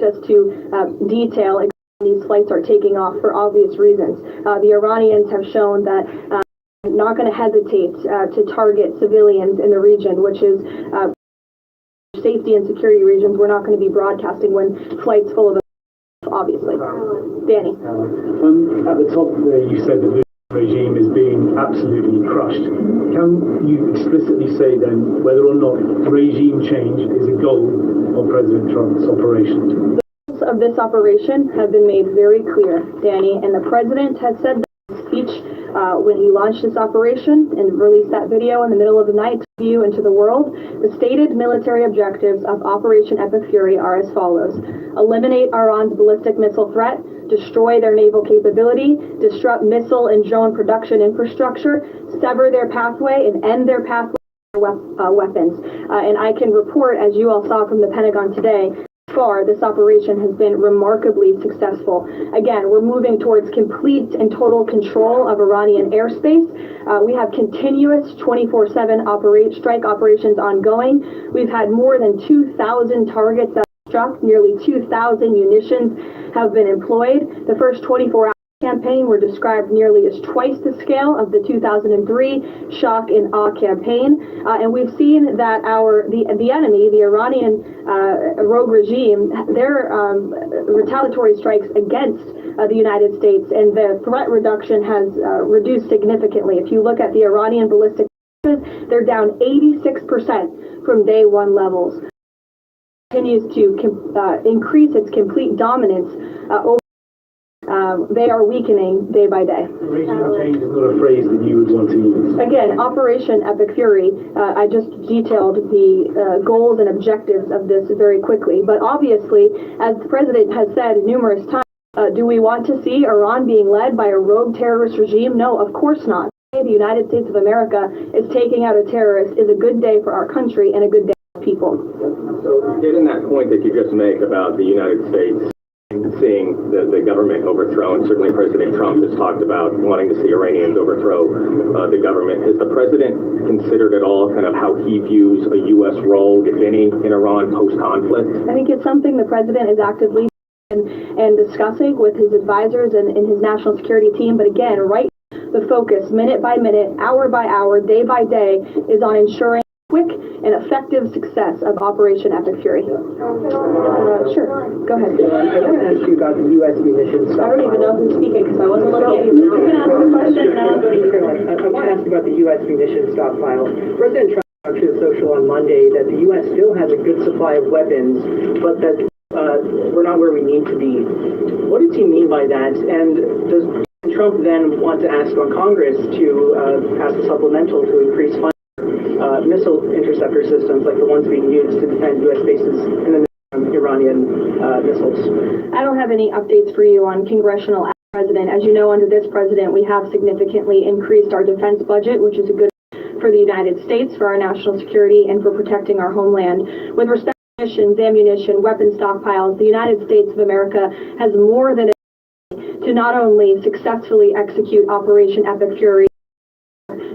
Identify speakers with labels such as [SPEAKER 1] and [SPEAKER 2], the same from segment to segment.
[SPEAKER 1] us to detail these flights are taking off for obvious reasons. The Iranians have shown that not going to hesitate to target civilians in the region, which is safety and security reasons. We're not going to be broadcasting when flights full of obviously. Danny.
[SPEAKER 2] At the top there you said that the regime is being absolutely crushed. Can you explicitly say then whether or not regime change is a goal of President Trump's operation?
[SPEAKER 1] The goals of this operation have been made very clear, Danny, and the president has said that in his speech when he launched this operation and released that video in the middle of the night to view into the world. The stated military objectives of Operation Epic Fury are as follows: eliminate Iran's ballistic missile threat, destroy their naval capability, disrupt missile and drone production infrastructure, sever their pathway and end their pathway to weapons. And I can report, as you all saw from the Pentagon today, far this operation has been remarkably successful. Again, we're moving towards complete and total control of Iranian airspace. We have continuous 24/7 strike operations ongoing. We've had more than 2,000 targets that were struck, nearly 2,000 munitions have been employed. The first 24-hour campaign were described nearly as twice the scale of the 2003 shock and awe campaign, and we've seen that the enemy, the Iranian rogue regime, their retaliatory strikes against the United States, and the threat reduction has reduced significantly. If you look at the Iranian ballistic missiles, they're down 86% from day one levels. It continues to increase its complete dominance over. They are weakening day by day.
[SPEAKER 2] Regime change is not a phrase that you would want to use.
[SPEAKER 1] Again, Operation Epic Fury, I just detailed the goals and objectives of this very quickly. But obviously, as the president has said numerous times, do we want to see Iran being led by a rogue terrorist regime? No, of course not. The United States of America is taking out a terrorist is a good day for our country and a good day for people.
[SPEAKER 3] So, given that point that you just make about the United States seeing the government overthrown, certainly President Trump has talked about wanting to see Iranians overthrow the government. Has the president considered at all kind of how he views a U.S. role, if any, in Iran post-conflict?
[SPEAKER 1] I think it's something the president is actively and discussing with his advisors and his national security team. But again, the focus, minute by minute, hour by hour, day by day, is on ensuring quick and effective success of Operation Epic Fury. Sure, go ahead.
[SPEAKER 4] I want to ask you about the U.S. munitions stockpile.
[SPEAKER 1] I don't even know who's speaking because I wasn't looking at you. You can ask the question now.
[SPEAKER 4] I want to ask you about the U.S. munitions stockpile. President Trump talked to the social on Monday that the U.S. still has a good supply of weapons, but that we're not where we need to be. What does he mean by that? And does Trump then want to ask on Congress to pass a supplemental to increase funding missile interceptor systems like the ones being used to defend U.S. bases in the Iranian missiles?
[SPEAKER 1] I don't have any updates for you on congressional president. As you know, under this president, we have significantly increased our defense budget, which is a good for the United States, for our national security, and for protecting our homeland. With respect to munitions, ammunition, weapon stockpiles, the United States of America has more than to not only successfully execute Operation Epic Fury,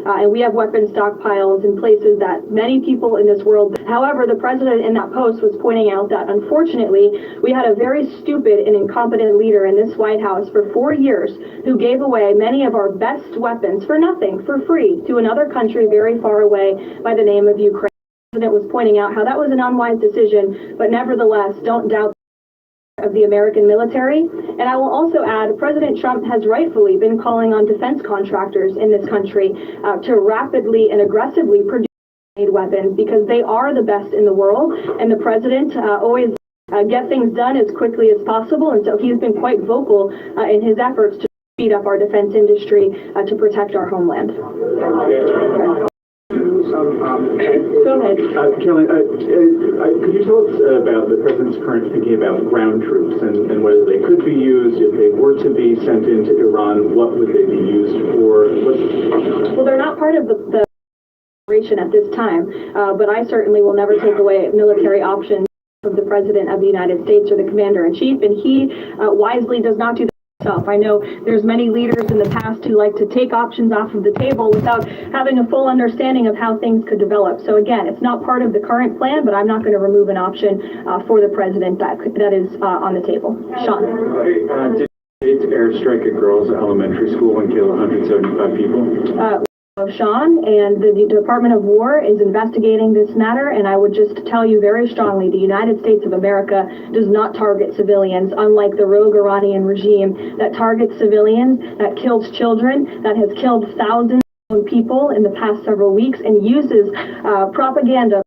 [SPEAKER 1] and we have weapon stockpiles in places that many people in this world. However, the president in that post was pointing out that unfortunately, we had a very stupid and incompetent leader in this White House for 4 years who gave away many of our best weapons for nothing, for free, to another country very far away by the name of Ukraine. The president was pointing out how that was an unwise decision, but nevertheless, don't doubt of the American military. And I will also add, President Trump has rightfully been calling on defense contractors in this country to rapidly and aggressively produce weapons because they are the best in the world, and the president always get things done as quickly as possible, and so he's been quite vocal in his efforts to speed up our defense industry to protect our homeland. Go ahead.
[SPEAKER 2] Caroline, could you tell us about the president's current thinking about ground troops and whether they could be used, if they were to be sent into Iran, what would they be used for?
[SPEAKER 1] Well, they're not part of the operation at this time, but I certainly will never take away military options of the President of the United States or the Commander-in-Chief, and he wisely does not do that. I know there's many leaders in the past who like to take options off of the table without having a full understanding of how things could develop. So again, it's not part of the current plan, but I'm not going to remove an option for the president that is on the table. Sean.
[SPEAKER 5] Did airstrike at Girls Elementary School and kill 175 people?
[SPEAKER 1] Sean, and the Department of War is investigating this matter, and I would just tell you very strongly, the United States of America does not target civilians, unlike the rogue Iranian regime that targets civilians, that kills children, that has killed thousands of people in the past several weeks, and uses propaganda.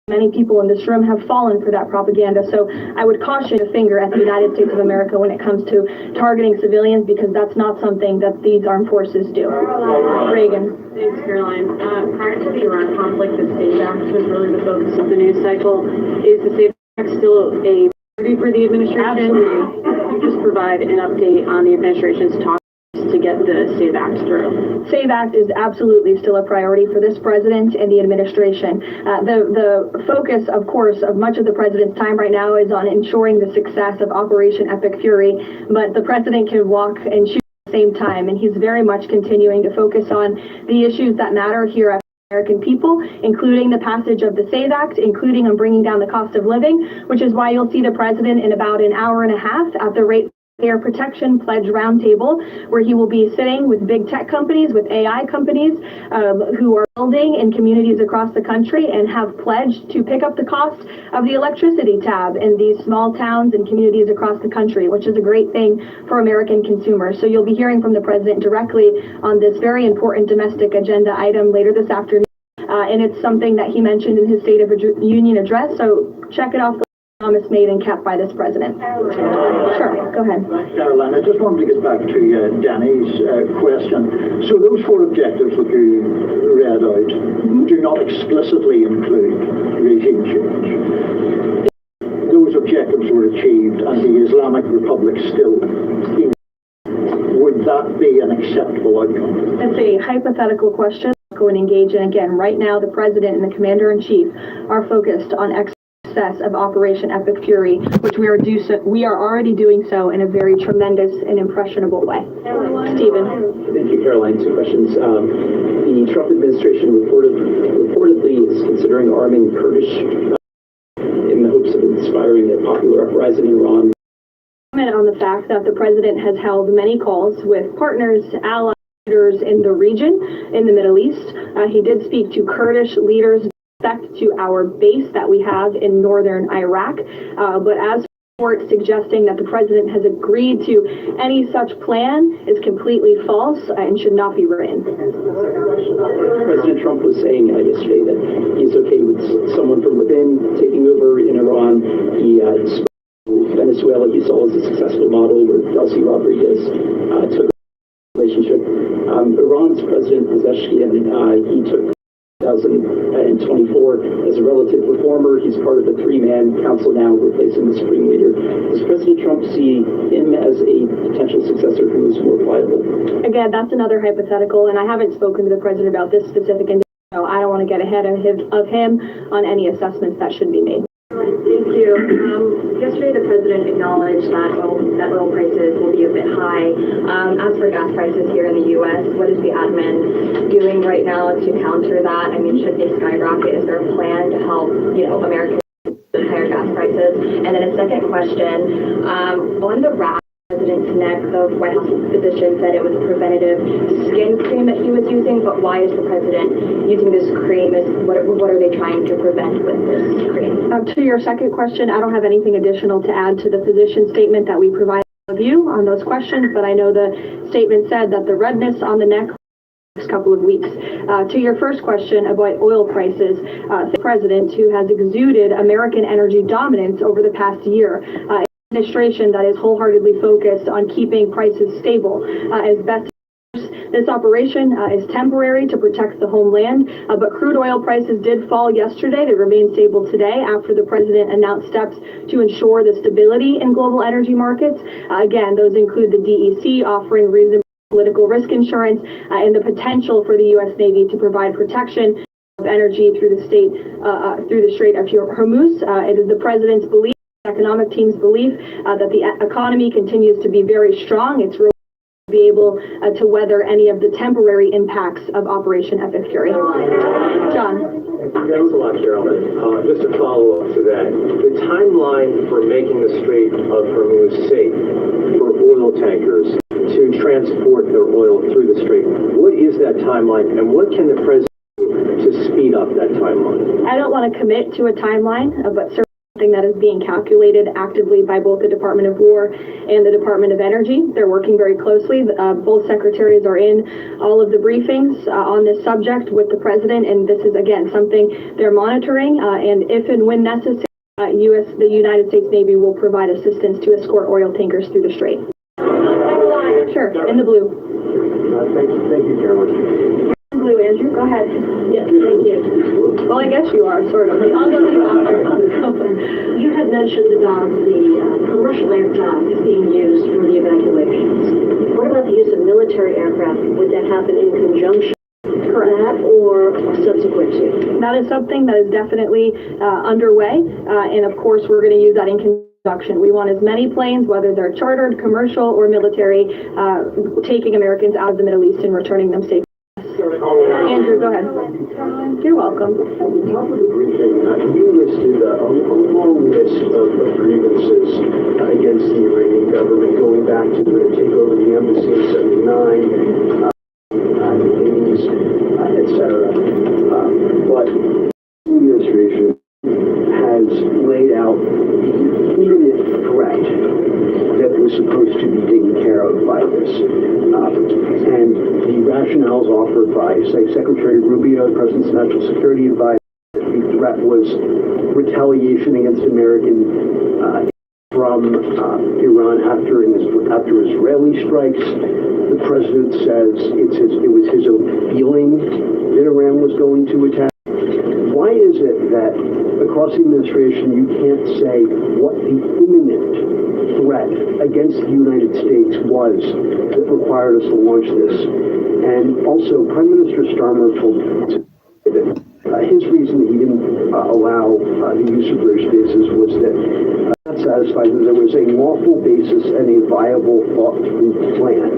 [SPEAKER 1] Many people in this room have fallen for that propaganda, so I would caution a finger at the United States of America when it comes to targeting civilians, because that's not something that these armed forces do. Reagan.
[SPEAKER 6] Thanks, Caroline. Prior to the Iran conflict, the SAVE Act was really the focus of the news cycle. Is the SAVE Act still a priority for the administration?
[SPEAKER 1] Absolutely.
[SPEAKER 6] Could you just provide an update on the administration's talks to get the SAVE Act through?
[SPEAKER 1] SAVE Act is absolutely still a priority for this president and the administration. The focus, of course, of much of the president's time right now is on ensuring the success of Operation Epic Fury, but the president can walk and shoot at the same time, and he's very much continuing to focus on the issues that matter here at American people, including the passage of the SAVE Act, including on bringing down the cost of living, which is why you'll see the president in about an hour and a half at the Ratepayer Protection Pledge Roundtable, where he will be sitting with big tech companies, with AI companies who are building in communities across the country and have pledged to pick up the cost of the electricity tab in these small towns and communities across the country, which is a great thing for American consumers. So you'll be hearing from the president directly on this very important domestic agenda item later this afternoon. And it's something that he mentioned in his State of the Union address, so check it off the promise made and kept by this president. Sure, go ahead.
[SPEAKER 7] Caroline, I just wanted to get back to Danny's question. So those four objectives that you read out do not explicitly include regime change. Those objectives were achieved and the Islamic Republic still exists. Would that be an acceptable outcome?
[SPEAKER 1] It's a hypothetical question. Go and engage in. Again, right now, the president and the commander-in-chief are focused on success of Operation Epic Fury, which we are already doing so in a very tremendous and impressionable way. Stephen.
[SPEAKER 8] Thank you, Caroline. Two questions. The Trump administration reportedly is considering arming Kurdish in the hopes of inspiring a popular uprising in Iran.
[SPEAKER 1] Comment on the fact that the president has held many calls with partners, allies, leaders in the region, in the Middle East. He did speak to Kurdish leaders to our base that we have in northern Iraq, but as reports suggesting that the president has agreed to any such plan is completely false and should not be written.
[SPEAKER 8] President Trump was saying yesterday that he's okay with someone from within taking over in Iran. He Venezuela he saw as a successful model where Delcy Rodriguez took a relationship. Iran's President Pezeshkian, he took 2024 as a relative reformer. He's part of the three-man council now replacing the supreme leader. Does President Trump see him as a potential successor who is more pliable?
[SPEAKER 1] Again, that's another hypothetical, and I haven't spoken to the president about this specific individual, so I don't want to get ahead of him on any assessments that should be made.
[SPEAKER 6] Thank you. Yesterday, the president acknowledged that oil prices will be a bit high. As for gas prices here in the U.S., what is the admin doing right now to counter that? I mean, should they skyrocket? Is there a plan to help, Americans with higher gas prices? And then a second question, on the wrap, President's neck, the White House physician said it was a preventative skin cream that he was using, but why is the president using this cream? What are they trying to prevent with this cream?
[SPEAKER 1] To your second question, I don't have anything additional to add to the physician statement that we provided of you on those questions, but I know the statement said that the redness on the neck next couple of weeks. To your first question about oil prices, the president, who has exuded American energy dominance over the past year, administration that is wholeheartedly focused on keeping prices stable as best. This operation is temporary to protect the homeland, but crude oil prices did fall yesterday. They remain stable today after the president announced steps to ensure the stability in global energy markets. Again, those include the DEC offering reasonable political risk insurance and the potential for the U.S. Navy to provide protection of energy through the Strait of Hormuz. It is the president's belief economic team's belief that the economy continues to be very strong. It's really be able to weather any of the temporary impacts of Operation Epic Fury. John.
[SPEAKER 3] Thanks a lot, Carolyn. Just to follow up to that, the timeline for making the Strait of Hormuz safe for oil tankers to transport their oil through the strait, what is that timeline, and what can the president do to speed up that timeline?
[SPEAKER 1] I don't want to commit to a timeline, but certainly something that is being calculated actively by both the Department of War and the Department of Energy. They're working very closely. Both secretaries are in all of the briefings on this subject with the president, and this is, again, something they're monitoring, and if and when necessary, the United States Navy will provide assistance to escort oil tankers through the strait. Sure, in the blue.
[SPEAKER 3] Thank you, Carolyn.
[SPEAKER 1] Blue, Andrew, go ahead. Yes, thank you. Well, I guess you are, sort of.
[SPEAKER 9] You had mentioned about the commercial aircraft being used for the evacuations. What about the use of military aircraft? Would that happen in conjunction with that or subsequent to?
[SPEAKER 1] That is something that is definitely underway, and of course we're going to use that in conjunction. We want as many planes, whether they're chartered, commercial, or military, taking Americans out of the Middle East and returning them safely. Andrew, go ahead. You're welcome.
[SPEAKER 10] At the top of the briefing, you listed a long list of grievances against the Iranian government, going back to the takeover of the embassy in '79, the 80s, etc. But the administration has laid out the imminent threat that was supposed to be taken care of by this. And the rationales offered by, say, Secretary Rubio, the President's National Security Advisor, the threat was retaliation against American from Iran after Israeli strikes. The President says it was his own feeling that Iran was going to attack. Why is it that across the administration you can't say what the imminent threat against the United States was that required us to launch this? And also, Prime Minister Starmer told that his reason that he didn't allow the use of British bases was that not satisfied that there was a lawful basis and a viable thought-through plan.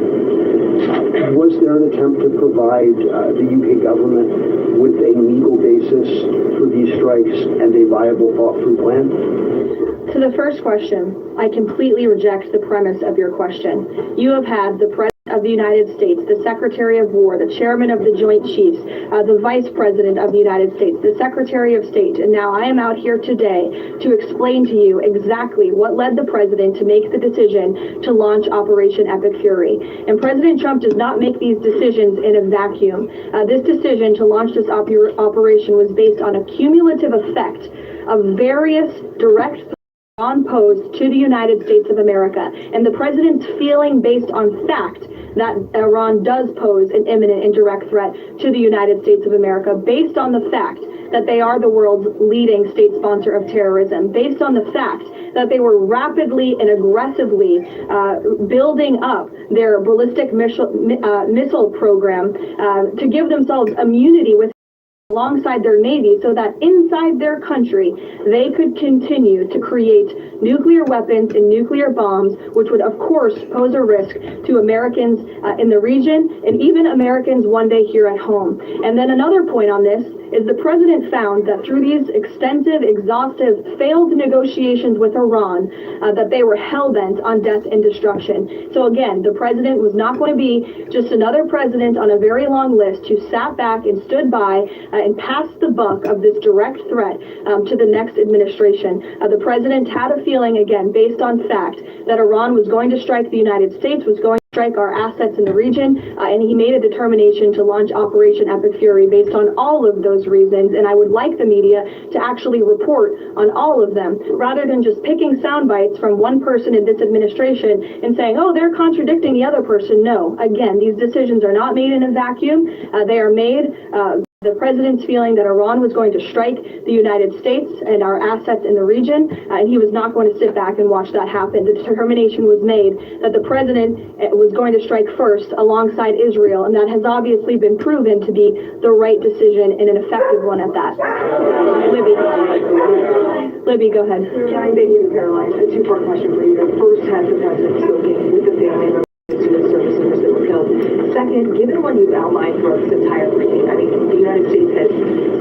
[SPEAKER 10] Was there an attempt to provide the UK government with a legal basis for these strikes and a viable thought-through plan?
[SPEAKER 1] To the first question, I completely reject the premise of your question. You have had the President of the United States, the Secretary of War, the Chairman of the Joint Chiefs, the Vice President of the United States, the Secretary of State, and now I am out here today to explain to you exactly what led the President to make the decision to launch Operation Epic Fury. And President Trump does not make these decisions in a vacuum. This decision to launch this operation was based on a cumulative effect of various direct posed to the United States of America, and the President's feeling based on fact that Iran does pose an imminent and direct threat to the United States of America, based on the fact that they are the world's leading state sponsor of terrorism, based on the fact that they were rapidly and aggressively building up their ballistic missile program to give themselves immunity with alongside their Navy so that inside their country they could continue to create nuclear weapons and nuclear bombs, which would of course pose a risk to Americans in the region and even Americans one day here at home. And then another point on this is the President found that through these extensive, exhaustive, failed negotiations with Iran, that they were hell-bent on death and destruction. So again, the President was not going to be just another president on a very long list who sat back and stood by and passed the buck of this direct threat to the next administration. The President had a feeling, again, based on fact, that Iran was going to strike the United States, was going to strike our assets in the region, and he made a determination to launch Operation Epic Fury based on all of those reasons. And I would like the media to actually report on all of them, rather than just picking sound bites from one person in this administration and saying, oh, they're contradicting the other person. No, again, these decisions are not made in a vacuum. They are made the President's feeling that Iran was going to strike the United States and our assets in the region, and he was not going to sit back and watch that happen. The determination was made that the President was going to strike first alongside Israel, and that has obviously been proven to be the right decision and an effective one at that. Libby. Libby, go ahead.
[SPEAKER 11] Johnny, thank you, Caroline. A two-part question for you. First, has the president spoken with the family members of the service members that were killed? Second, given what you've outlined for this entire briefing, I mean, the United States has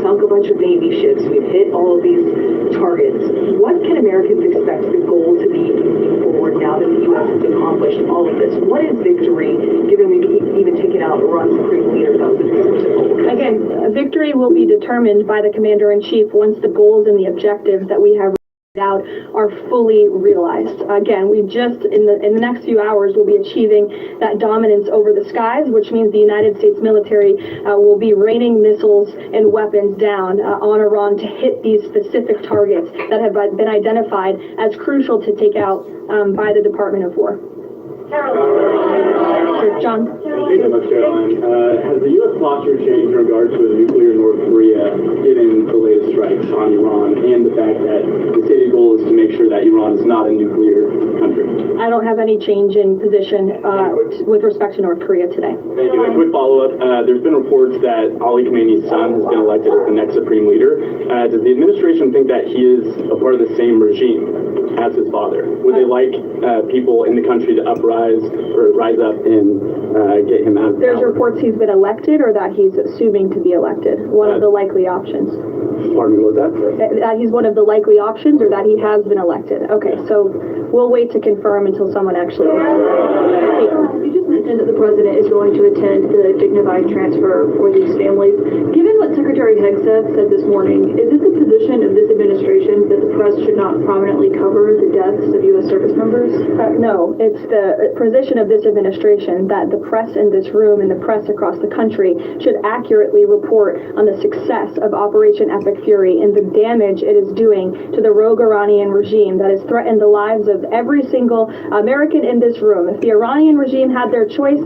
[SPEAKER 11] sunk a bunch of Navy ships. We've hit all of these targets. What can Americans expect the goal to be moving forward now that the U.S. has accomplished all of this? What is victory, given we've even taken out Iran's supreme leader? That was a goal.
[SPEAKER 1] Again, victory will be determined by the commander-in-chief once the goals and the objectives that we have out are fully realized. Again, we just in the next few hours will be achieving that dominance over the skies, which means the United States military will be raining missiles and weapons down on Iran to hit these specific targets that have been identified as crucial to take out by the Department of War. John.
[SPEAKER 5] Thank you much, Caroline. Has the U.S. posture changed in regard to a nuclear North Korea, given the latest strikes on Iran and the fact that the stated goal is to make sure that Iran is not a nuclear country?
[SPEAKER 1] I don't have any change in position with respect to North Korea today.
[SPEAKER 5] Thank you. A quick follow-up. There's been reports that Ali Khamenei's son has been elected as the next supreme leader. Does the administration think that he is a part of the same regime as his father? Would they like people in the country to rise up and get him out of
[SPEAKER 1] There's
[SPEAKER 5] power?
[SPEAKER 1] reports he's been elected or that he's assuming to be elected. One of the likely options.
[SPEAKER 5] Pardon me, what was that?
[SPEAKER 1] That he's one of the likely options or that he has been elected. Okay, so we'll wait to confirm until someone actually...
[SPEAKER 6] You just mentioned that the president is going to attend the dignified transfer for these families. Given what Secretary Hegseth said this morning, is it the position of this administration that the press should not prominently cover the deaths of U.S. service members?
[SPEAKER 1] No, it's the position of this administration that the press in this room and the press across the country should accurately report on the success of Operation Epic Fury and the damage it is doing to the rogue Iranian regime that has threatened the lives of every single American in this room. If the Iranian regime had their choice,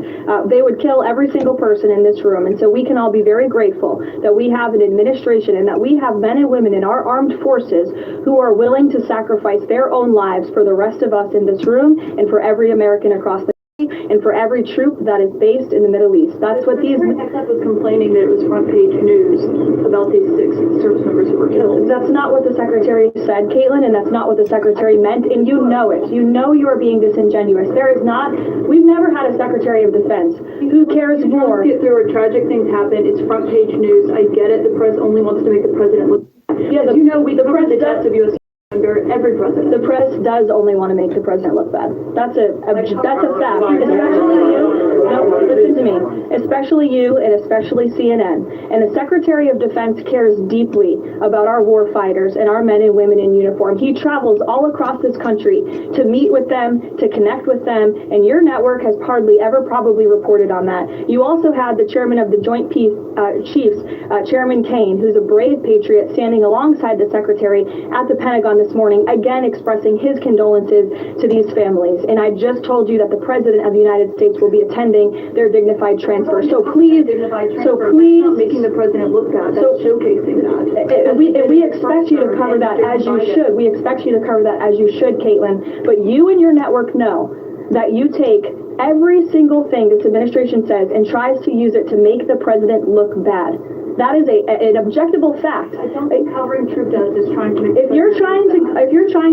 [SPEAKER 1] they would kill every single person in this room. And so we can all be very grateful that we have an administration and that we have men and women in our armed forces who are willing to sacrifice their own lives for the rest of us in this room and for every American across the and for every troop that is based in the Middle East. That's what these...
[SPEAKER 6] Hegseth was complaining that it was front page news about these 6 service members who were killed.
[SPEAKER 1] That's not what the Secretary said, Caitlin, and that's not what the Secretary meant, and you know it. You know you are being disingenuous. There is not... We've never had a Secretary of Defense who cares more...
[SPEAKER 6] There were tragic things happen. It's front page news. I get it. The press only wants to make the president look bad.
[SPEAKER 1] Yeah,
[SPEAKER 6] you know, we cover the deaths of U.S. under every president.
[SPEAKER 1] The press does only want to make the president look bad. That's a fact. Especially you. No, listen to me. Especially you and especially CNN. And the Secretary of Defense cares deeply about our war fighters and our men and women in uniform. He travels all across this country to meet with them, to connect with them, and your network has hardly ever probably reported on that. You also had the chairman of the Joint Chiefs, Chairman Kane, who's a brave patriot, standing alongside the Secretary at the Pentagon this morning, again expressing his condolences to these families. And I just told you that the President of the United States will be attending their dignified transfer. So please,
[SPEAKER 6] making the president look bad. That's showcasing that.
[SPEAKER 1] We expect you to cover that as you should. We expect you to cover that as you should, Caitlin. But you and your network know that you take every single thing this administration says and tries to use it to make the president look bad. That is an objectable fact.
[SPEAKER 6] I don't think covering troop deaths is trying to make...
[SPEAKER 1] If you're trying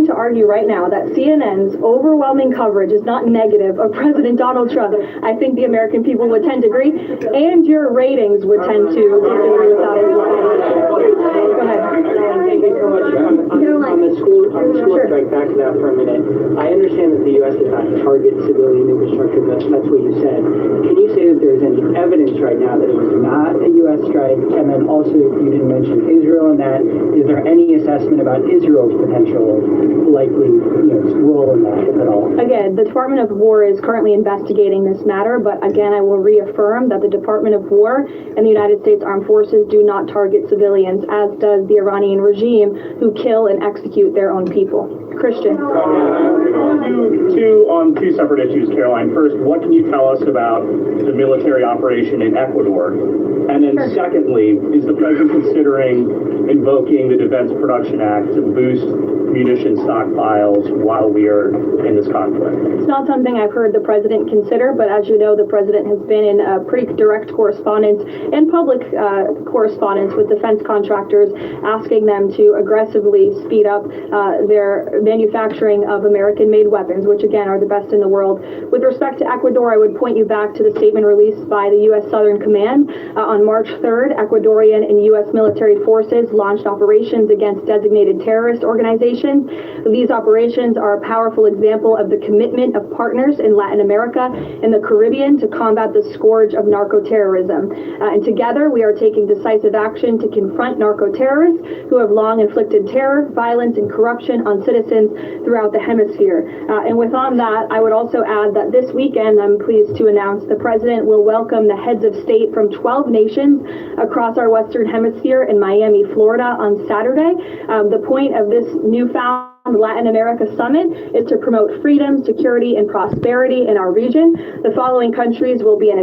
[SPEAKER 1] to argue right now that CNN's overwhelming coverage is not negative of President Donald Trump, I think the American people would tend to agree, and your ratings would tend to disagree with that as well. Go ahead.
[SPEAKER 8] Thank you so much. On the school strike, back to that for a minute. I understand that the U.S. does not target civilian infrastructure. That's what you said. Can you say that there's any evidence right now that it was not a U.S. strike? And then also, you didn't mention Israel in that. Is there any assessment about Israel's potential likely role in that, if at all?
[SPEAKER 1] Again, the Department of War is currently investigating this matter, but again, I will reaffirm that the Department of War and the United States Armed Forces do not target civilians, as does the Iranian regime, who kill and execute their own people. Christian.
[SPEAKER 12] Two separate issues, Caroline. First, what can you tell us about the military operation in Ecuador? And then secondly, is the president considering invoking the Defense Production Act to boost munition stockpiles while we are in this conflict?
[SPEAKER 1] It's not something I've heard the president consider, but as you know, the president has been in pretty direct correspondence and public correspondence with defense contractors, asking them to aggressively speed up their manufacturing of American-made weapons, which again are the best in the world. With respect to Ecuador, I would point you back to the statement released by the U.S. Southern Command. On March 3rd, Ecuadorian and U.S. military forces launched operations against designated terrorist organizations. These operations are a powerful example of the commitment of partners in Latin America and the Caribbean to combat the scourge of narco-terrorism. And together, we are taking decisive action to confront narco-terrorists who have long inflicted terror, violence, and corruption on citizens throughout the hemisphere. And with on that, I would also add that this weekend, I'm pleased to announce, the president will welcome the heads of state from 12 nations across our Western Hemisphere in Miami, Florida on Saturday. The point of this newfound Latin America Summit is to promote freedom, security, and prosperity in our region. The following countries will be in